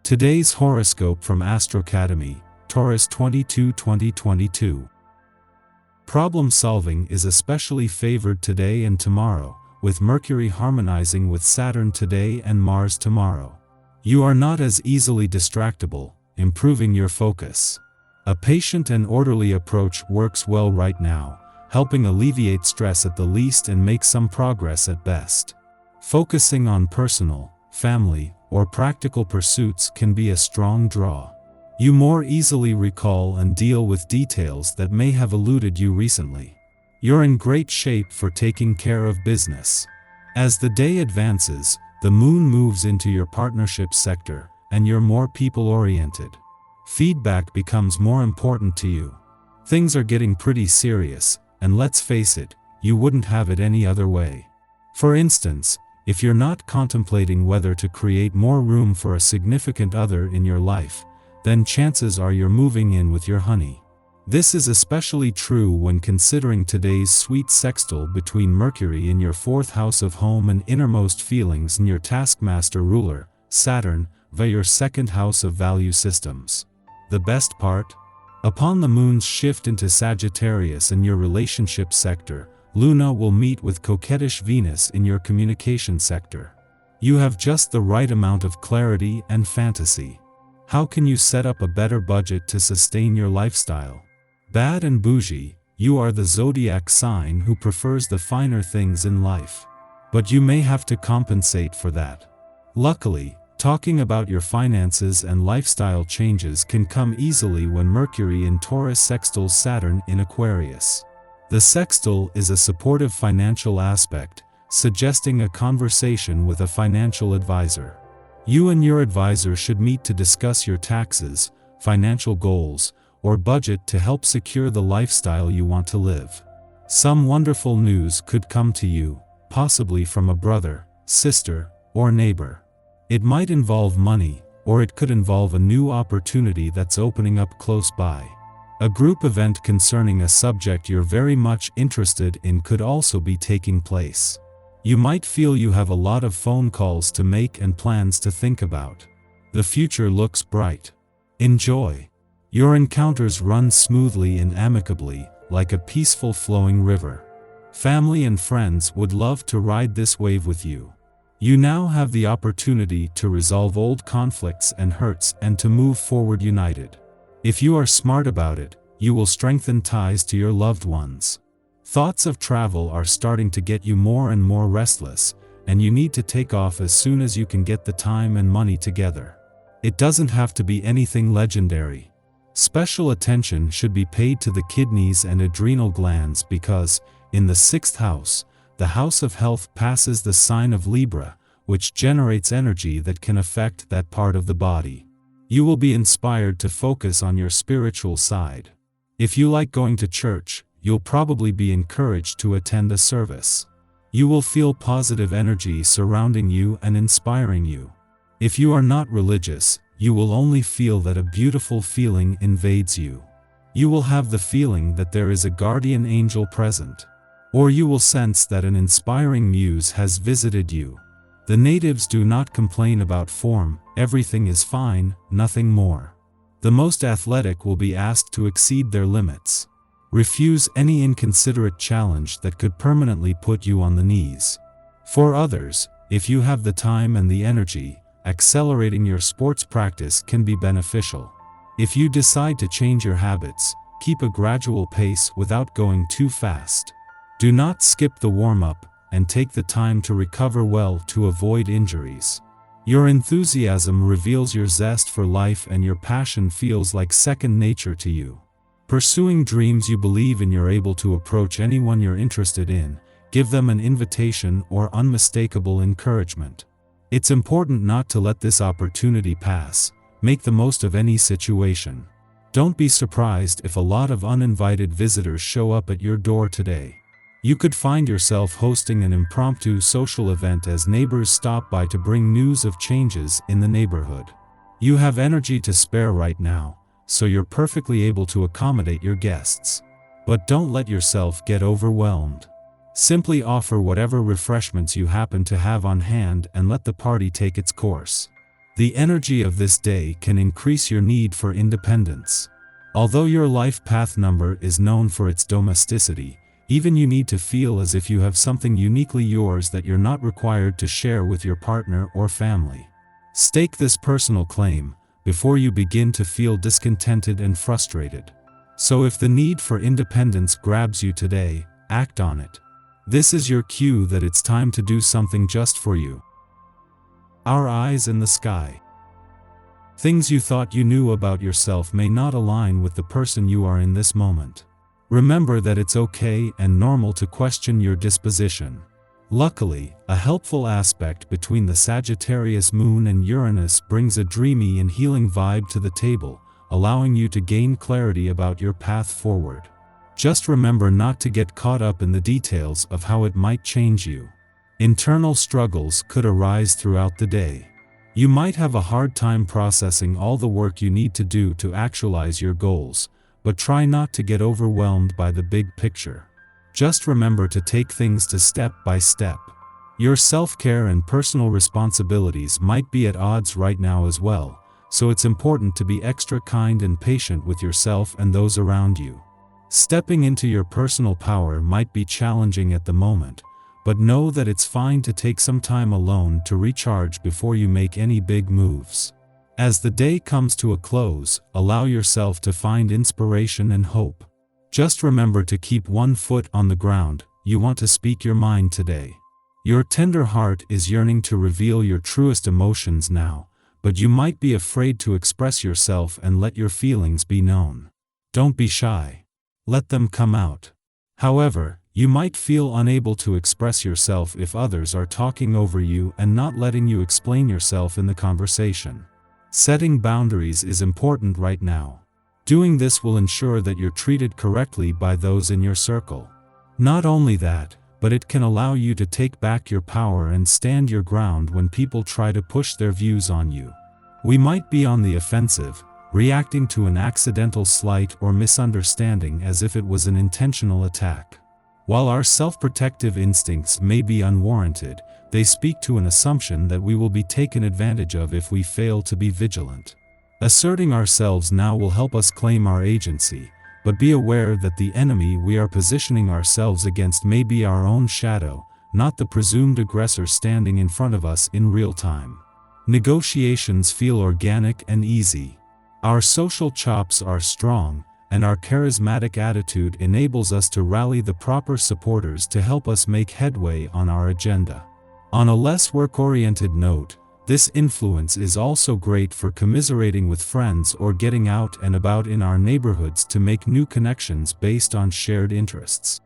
Today's horoscope from Academy, Taurus 22-2022. Problem solving is especially favored today and tomorrow, with Mercury harmonizing with Saturn today and Mars tomorrow. You are not as easily distractible, improving your focus. A patient and orderly approach works well right now, helping alleviate stress at the least and make some progress at best. Focusing on personal, family, or practical pursuits can be a strong draw. You more easily recall and deal with details that may have eluded you recently. You're in great shape for taking care of business. As the day advances, the moon moves into your partnership sector, and you're more people-oriented. Feedback becomes more important to you. Things are getting pretty serious, and let's face it, you wouldn't have it any other way. For instance, if you're not contemplating whether to create more room for a significant other in your life, then chances are you're moving in with your honey. This is especially true when considering today's sweet sextile between Mercury in your fourth house of home and innermost feelings and your taskmaster ruler, Saturn, via your second house of value systems. The best part? Upon the moon's shift into Sagittarius in your relationship sector, Luna will meet with coquettish Venus in your communication sector. You have just the right amount of clarity and fantasy. How can you set up a better budget to sustain your lifestyle? Bad and bougie, you are the zodiac sign who prefers the finer things in life. But you may have to compensate for that. Luckily, talking about your finances and lifestyle changes can come easily when Mercury in Taurus sextiles Saturn in Aquarius. The sextile is a supportive financial aspect, suggesting a conversation with a financial advisor. You and your advisor should meet to discuss your taxes, financial goals, or budget to help secure the lifestyle you want to live. Some wonderful news could come to you, possibly from a brother, sister, or neighbor. It might involve money, or it could involve a new opportunity that's opening up close by. A group event concerning a subject you're very much interested in could also be taking place. You might feel you have a lot of phone calls to make and plans to think about. The future looks bright. Enjoy. Your encounters run smoothly and amicably, like a peaceful flowing river. Family and friends would love to ride this wave with you. You now have the opportunity to resolve old conflicts and hurts and to move forward united. If you are smart about it, you will strengthen ties to your loved ones. Thoughts of travel are starting to get you more and more restless, and you need to take off as soon as you can get the time and money together. It doesn't have to be anything legendary. Special attention should be paid to the kidneys and adrenal glands because, in the sixth house, the house of health passes the sign of Libra, which generates energy that can affect that part of the body. You will be inspired to focus on your spiritual side. If you like going to church, you'll probably be encouraged to attend a service. You will feel positive energy surrounding you and inspiring you. If you are not religious, you will only feel that a beautiful feeling invades you. You will have the feeling that there is a guardian angel present. Or you will sense that an inspiring muse has visited you. The natives do not complain about form, everything is fine, nothing more. The most athletic will be asked to exceed their limits. Refuse any inconsiderate challenge that could permanently put you on the knees. For others, if you have the time and the energy, accelerating your sports practice can be beneficial. If you decide to change your habits, keep a gradual pace without going too fast. Do not skip the warm-up, and take the time to recover well to avoid injuries. Your enthusiasm reveals your zest for life and your passion feels like second nature to you. Pursuing dreams you believe in, you're able to approach anyone you're interested in, give them an invitation or unmistakable encouragement. It's important not to let this opportunity pass. Make the most of any situation. Don't be surprised if a lot of uninvited visitors show up at your door today. You could find yourself hosting an impromptu social event as neighbors stop by to bring news of changes in the neighborhood. You have energy to spare right now, so you're perfectly able to accommodate your guests. But don't let yourself get overwhelmed. Simply offer whatever refreshments you happen to have on hand and let the party take its course. The energy of this day can increase your need for independence. Although your life path number is known for its domesticity, even you need to feel as if you have something uniquely yours that you're not required to share with your partner or family. Stake this personal claim before you begin to feel discontented and frustrated. So if the need for independence grabs you today, act on it. This is your cue that it's time to do something just for you. Our eyes in the sky. Things you thought you knew about yourself may not align with the person you are in this moment. Remember that it's okay and normal to question your disposition. Luckily, a helpful aspect between the Sagittarius moon and Uranus brings a dreamy and healing vibe to the table, allowing you to gain clarity about your path forward. Just remember not to get caught up in the details of how it might change you. Internal struggles could arise throughout the day. You might have a hard time processing all the work you need to do to actualize your goals, but try not to get overwhelmed by the big picture. Just remember to take things step by step. Your self-care and personal responsibilities might be at odds right now as well, so it's important to be extra kind and patient with yourself and those around you. Stepping into your personal power might be challenging at the moment, but know that it's fine to take some time alone to recharge before you make any big moves. As the day comes to a close, allow yourself to find inspiration and hope. Just remember to keep one foot on the ground. You want to speak your mind today. Your tender heart is yearning to reveal your truest emotions now, but you might be afraid to express yourself and let your feelings be known. Don't be shy. Let them come out. However, you might feel unable to express yourself if others are talking over you and not letting you explain yourself in the conversation. Setting boundaries is important right now. Doing this will ensure that you're treated correctly by those in your circle. Not only that, but it can allow you to take back your power and stand your ground when people try to push their views on you. We might be on the offensive, reacting to an accidental slight or misunderstanding as if it was an intentional attack. While our self-protective instincts may be unwarranted, they speak to an assumption that we will be taken advantage of if we fail to be vigilant. Asserting ourselves now will help us claim our agency, but be aware that the enemy we are positioning ourselves against may be our own shadow, not the presumed aggressor standing in front of us in real time. Negotiations feel organic and easy. Our social chops are strong, and our charismatic attitude enables us to rally the proper supporters to help us make headway on our agenda. On a less work-oriented note, this influence is also great for commiserating with friends or getting out and about in our neighborhoods to make new connections based on shared interests.